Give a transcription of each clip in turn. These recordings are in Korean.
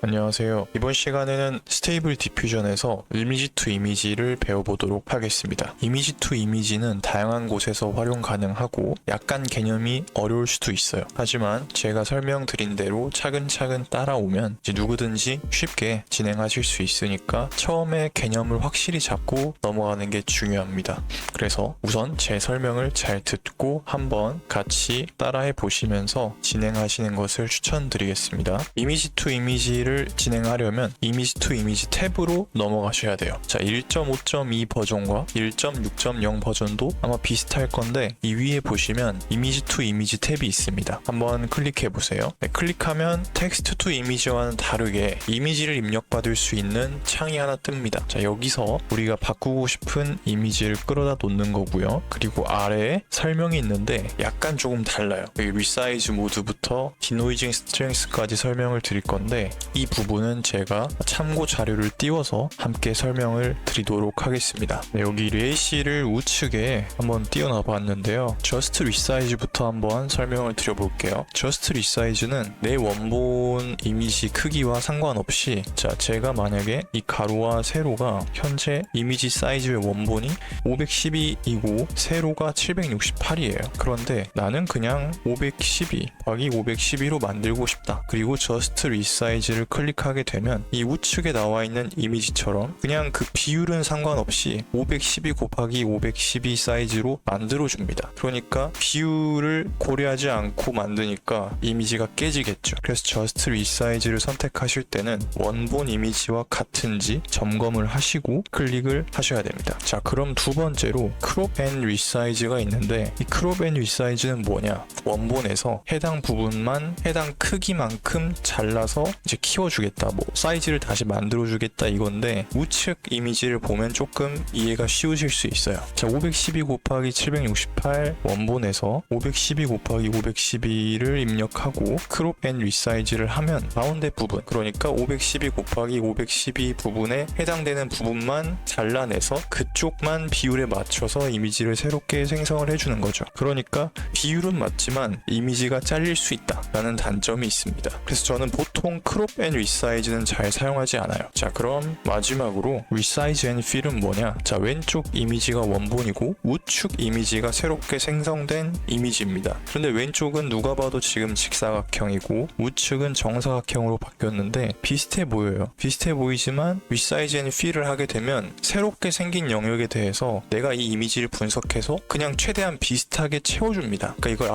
안녕하세요. 이번 시간에는 스테이블 디퓨전에서 이미지 투 이미지를 배워보도록 하겠습니다. 이미지 투 이미지는 다양한 곳에서 활용 가능하고 약간 개념이 어려울 수도 있어요. 하지만 제가 설명드린 대로 차근차근 따라오면 이제 누구든지 쉽게 진행하실 수 있으니까 처음에 개념을 확실히 잡고 넘어가는 게 중요합니다. 그래서 우선 제 설명을 잘 듣고 한번 같이 따라해 보시면서 진행하시는 것을 추천드리겠습니다. 이미지 투 이미지를 진행하려면 이미지 투 이미지 탭으로 넘어가셔야 돼요. 자, 1.5.2 버전과 1.6.0 버전도 아마 비슷할 건데 이 위에 보시면 이미지 투 이미지 탭이 있습니다. 한번 클릭해 보세요. 네, 클릭하면 텍스트 투 이미지와는 다르게 이미지를 입력받을 수 있는 창이 하나 뜹니다. 자, 여기서 우리가 바꾸고 싶은 이미지를 끌어다 놓는 거고요. 그리고 아래에 설명이 있는데 약간 조금 달라요. 여기 리사이즈 모드부터 디노이징 스트렝스까지 설명을 드릴 건데 이 부분은 제가 참고 자료를 띄워서 함께 설명을 드리도록 하겠습니다. 네, 여기 레이시를 우측에 한번 띄워놔 봤는데요. 저스트 리사이즈부터 한번 설명을 드려볼게요. 저스트 리사이즈는 내 원본 이미지 크기와 상관없이, 자, 제가 만약에 이 가로와 세로가 현재 이미지 사이즈의 원본이 512이고 세로가 768이에요. 그런데 나는 그냥 512 더하기 512로 만들고 싶다. 그리고 저스트 리사이즈를 클릭하게 되면 이 우측에 나와 있는 이미지처럼 그냥 그 비율은 상관없이 512 곱하기 512 사이즈로 만들어줍니다. 그러니까 비율을 고려하지 않고 만드니까 이미지가 깨지겠죠. 그래서 저스트 리사이즈를 선택하실 때는 원본 이미지와 같은지 점검을 하시고 클릭을 하셔야 됩니다. 자, 그럼 두 번째로 크롭 앤 리사이즈가 있는데 이 크롭 앤 리사이즈는 뭐냐? 원본에서 해당 부분만 해당 크기만큼 잘라서 이제 키워주겠다, 뭐 사이즈를 다시 만들어주겠다 이건데 우측 이미지를 보면 조금 이해가 쉬우실 수 있어요. 자, 512 곱하기 768 원본에서 512 곱하기 512를 입력하고 크롭 앤 리사이즈를 하면 가운데 부분, 그러니까 512 곱하기 512 부분에 해당되는 부분만 잘라내서 그쪽만 비율에 맞춰서 이미지를 새롭게 생성을 해주는 거죠. 그러니까 비율은 맞지만 이미지가 잘릴 수 있다 라는 단점이 있습니다. 그래서 저는 보통 크롭 앤 리사이즈는 잘 사용하지 않아요. 자, 그럼 마지막으로 리사이즈 앤 필은 뭐냐? 자, 왼쪽 이미지가 원본이고 우측 이미지가 새롭게 생성된 이미지입니다. 그런데 왼쪽은 누가 봐도 지금 직사각형이고 우측은 정사각형으로 바뀌었는데 비슷해 보여요. 비슷해 보이지만 리사이즈 앤 필을 하게 되면 새롭게 생긴 영역에 대해서 내가 이 이미지를 분석해서 그냥 최대한 비슷하게 채워줍니다. 그러니까 이걸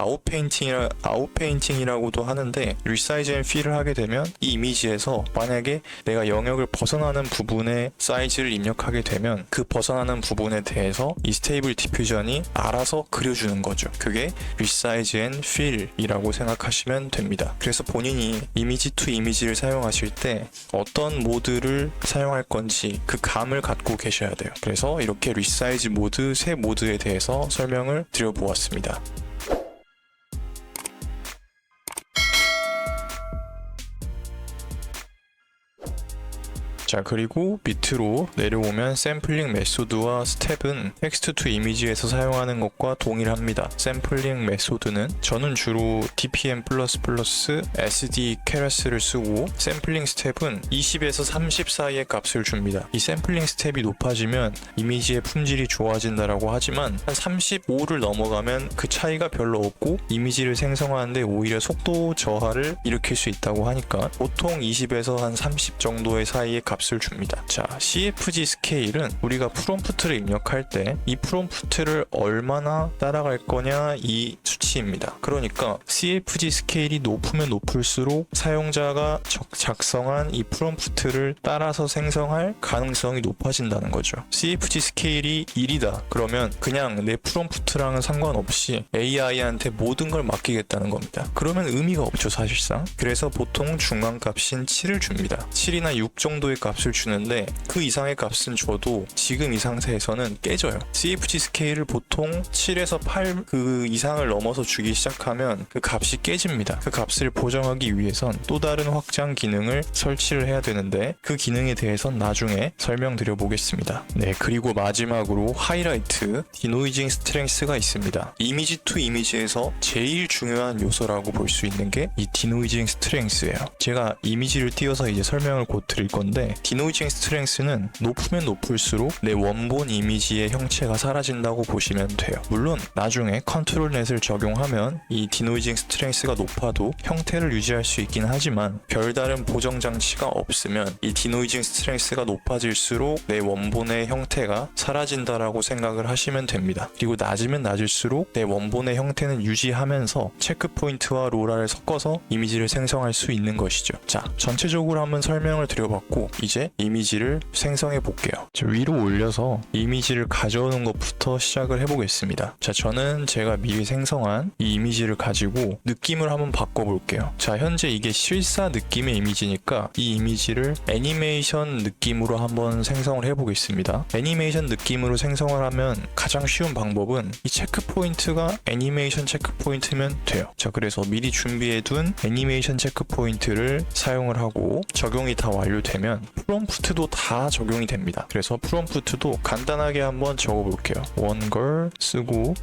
아웃페인팅이라고도 하는데 리사이즈 앤 필을 하게 되면 이 이미지에서 만약에 내가 영역을 벗어나는 부분의 사이즈를 입력하게 되면 그 벗어나는 부분에 대해서 이 스테이블 디퓨전이 알아서 그려주는 거죠. 그게 리사이즈 앤 필이라고 생각하시면 됩니다. 그래서 본인이 이미지 투 이미지를 사용하실 때 어떤 모드를 사용할 건지 그 감을 갖고 계셔야 돼요. 그래서 이렇게 리사이즈 모드 세 모드에 대해서 설명을 드려보았습니다. 자, 그리고 밑으로 내려오면 샘플링 메소드와 스텝은 텍스트 투 이미지에서 사용하는 것과 동일합니다. 샘플링 메소드는 저는 주로 dpm++ sd keres를 쓰고 샘플링 스텝은 20에서 30 사이의 값을 줍니다. 이 샘플링 스텝이 높아지면 이미지의 품질이 좋아진다라고 하지만 한 35를 넘어가면 그 차이가 별로 없고 이미지를 생성하는데 오히려 속도 저하를 일으킬 수 있다고 하니까 보통 20에서 한 30 정도의 사이의 값을 줍니다. 자, CFG 스케일은 우리가 프롬프트를 입력할 때 이 프롬프트를 얼마나 따라갈 거냐 이 수치입니다. 그러니까 CFG 스케일이 높으면 높을수록 사용자가 작성한 이 프롬프트를 따라서 생성할 가능성이 높아진다는 거죠. CFG 스케일이 1이다. 그러면 그냥 내 프롬프트랑은 상관없이 AI한테 모든 걸 맡기겠다는 겁니다. 그러면 의미가 없죠, 사실상. 그래서 보통 중간값인 7을 줍니다. 7이나 6 정도의 값 값을 주는데 그 이상의 값은 줘도 지금 이 상태에서는 깨져요. CFG 스케일을 보통 7에서 8 그 이상을 넘어서 주기 시작하면 그 값이 깨집니다. 그 값을 보정하기 위해선 또 다른 확장 기능을 설치를 해야 되는데 그 기능에 대해선 나중에 설명드려 보겠습니다. 네, 그리고 마지막으로 하이라이트 디노이징 스트렝스가 있습니다. 이미지 투 이미지에서 제일 중요한 요소라고 볼 수 있는 게 이 디노이징 스트렝스예요. 제가 이미지를 띄워서 이제 설명을 곧 드릴 건데 디노이징 스트렝스는 높으면 높을수록 내 원본 이미지의 형체가 사라진다고 보시면 돼요. 물론 나중에 컨트롤 넷을 적용하면 이 디노이징 스트렝스가 높아도 형태를 유지할 수 있긴 하지만 별다른 보정 장치가 없으면 이 디노이징 스트렝스가 높아질수록 내 원본의 형태가 사라진다라고 생각을 하시면 됩니다. 그리고 낮으면 낮을수록 내 원본의 형태는 유지하면서 체크 포인트와 로라를 섞어서 이미지를 생성할 수 있는 것이죠. 자, 전체적으로 한번 설명을 드려봤고 이제 이미지를 생성해 볼게요. 위로 올려서 이미지를 가져오는 것부터 시작을 해보겠습니다. 자, 저는 제가 미리 생성한 이 이미지를 가지고 느낌을 한번 바꿔볼게요. 자, 현재 이게 실사 느낌의 이미지니까 이 이미지를 애니메이션 느낌으로 한번 생성을 해보겠습니다. 애니메이션 느낌으로 생성을 하면 가장 쉬운 방법은 이 체크 포인트가 애니메이션 체크 포인트면 돼요. 자, 그래서 미리 준비해둔 애니메이션 체크 포인트를 사용을 하고 적용이 다 완료되면 프롬프트도 다 적용이 됩니다. 그래서 프롬프트도 간단하게 한번 적어볼게요. 원걸 쓰고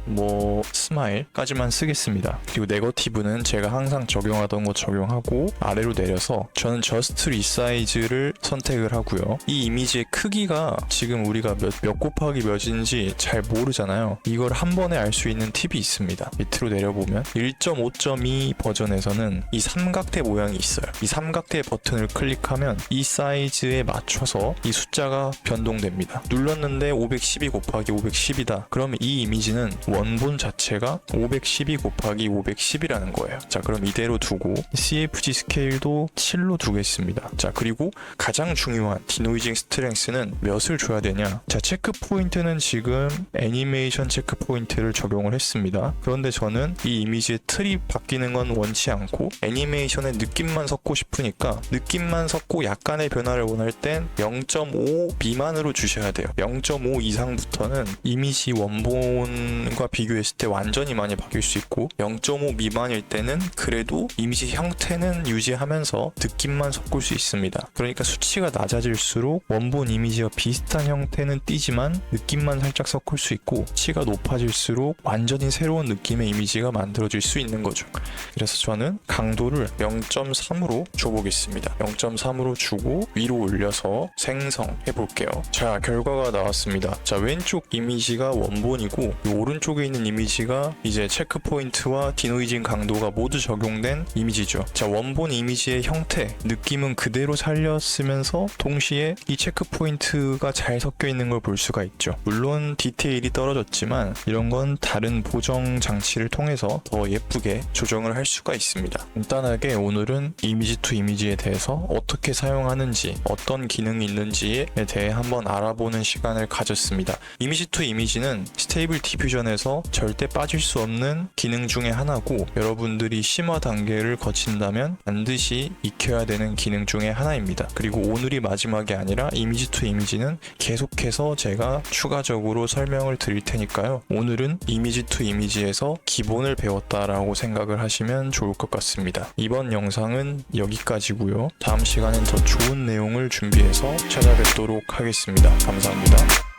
스마일까지만 쓰겠습니다. 그리고 네거티브는 제가 항상 적용하던 거 적용하고 아래로 내려서 저는 저스트 리사이즈를 선택을 하고요. 이 이미지의 크기가 지금 우리가 몇 곱하기 몇인지 잘 모르잖아요. 이걸 한 번에 알 수 있는 팁이 있습니다. 밑으로 내려보면 1.5.2 버전에서는 이 삼각대 모양이 있어요. 이 삼각대 버튼을 클릭하면 이 사이즈에 맞춰서 이 숫자가 변동됩니다. 눌렀는데 512 곱하기 510이다. 그러면 이 이미지는 원본 자체가 512 곱하기 510이라는 거예요. 자, 그럼 이대로 두고 CFG 스케일도 7로 두겠습니다. 자, 그리고 가장 중요한 디노이징 스트렝스는 몇을 줘야 되냐? 자, 체크 포인트는 지금 애니메이션 체크 포인트를 적용을 했습니다. 그런데 저는 이 이미지의 틀이 바뀌는 건 원치 않고 애니메이션의 느낌만 섞고 싶으니까 느낌만 섞고 약간의 변화를 원할 땐 0.5 미만으로 주셔야 돼요. 0.5 이상부터는 이미지 원본과 비교했을 때 완전히 많이 바뀔 수 있고 0.5 미만일 때는 그래도 이미지 형태는 유지하면서 느낌만 섞을 수 있습니다. 그러니까 수치가 낮아질수록 원본 이미지와 비슷한 형태는 띄지만 느낌만 살짝 섞을 수 있고 수치가 높아질수록 완전히 새로운 느낌의 이미지가 만들어질 수 있는 거죠. 그래서 저는 강도를 0.3으로 줘보겠습니다. 0.3으로 주고 위로 올려서 생성해 볼게요. 자, 결과가 나왔습니다. 자, 왼쪽 이미지가 원본이고 이 오른쪽에 있는 이미지가 이제 체크 포인트와 디노이징 강도가 모두 적용된 이미지죠. 자, 원본 이미지의 형태, 느낌은 그대로 살렸으면서 동시에 이 체크 포인트가 잘 섞여 있는 걸 볼 수가 있죠. 물론 디테일이 떨어졌지만 이런 건 다른 보정 장치를 통해서 더 예쁘게 조정을 할 수가 있습니다. 간단하게 오늘은 이미지 투 이미지에 대해서 어떻게 사용하는지 어떤 기능이 있는지에 대해 한번 알아보는 시간을 가졌습니다. 이미지 투 이미지는 스테이블 디퓨전에서 절대 빠질 수 없는 기능 중에 하나고 여러분들이 심화 단계를 거친다면 반드시 익혀야 되는 기능 중에 하나입니다. 그리고 오늘이 마지막이 아니라 이미지 투 이미지는 계속해서 제가 추가적으로 설명을 드릴 테니까요. 오늘은 이미지 투 이미지에서 기본을 배웠다라고 생각을 하시면 좋을 것 같습니다. 이번 영상은 여기까지고요. 다음 시간엔 더 좋은 내용을 준비해서 찾아뵙도록 하겠습니다. 감사합니다.